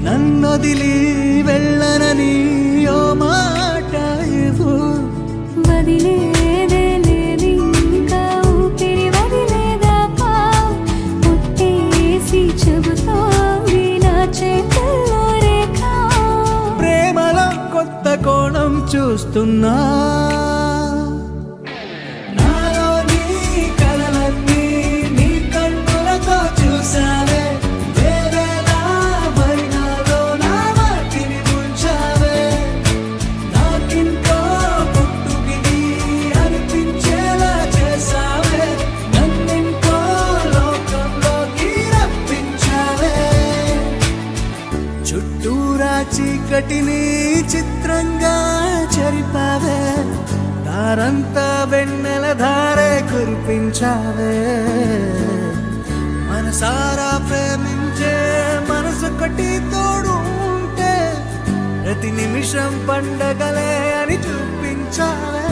నన్నొదిలి వెళ్ళనని ఓ మాట ఇవ్వు. వదిలేదే లేదు ఇంకా ఊపిరి వదిలేదాకా ముట్టేసి చెబుతోంది నా చేతుల్లో రేఖ. ప్రేమలో కొత్త కోణం చూస్తున్నా, నాలో నీ కలలన్నీ నీ కన్నులతో చూసావే. వేరేలా మరి నాలో నా వాటిని ముంచావే. నాకింకో పుట్టుకిది అనిపించేలా చేసావే. నన్నింకో లోకంలోకి రప్పించావే. చుట్టూరా చీకటిని చిత్రంగా చెరిపావే. దారంతా వెన్నెల ధారే కురిపించావే. మనసారా ప్రేమించే మనసొకటి తోడు ఉంటే ప్రతి నిమిషం పండగలే అని చూపించావే.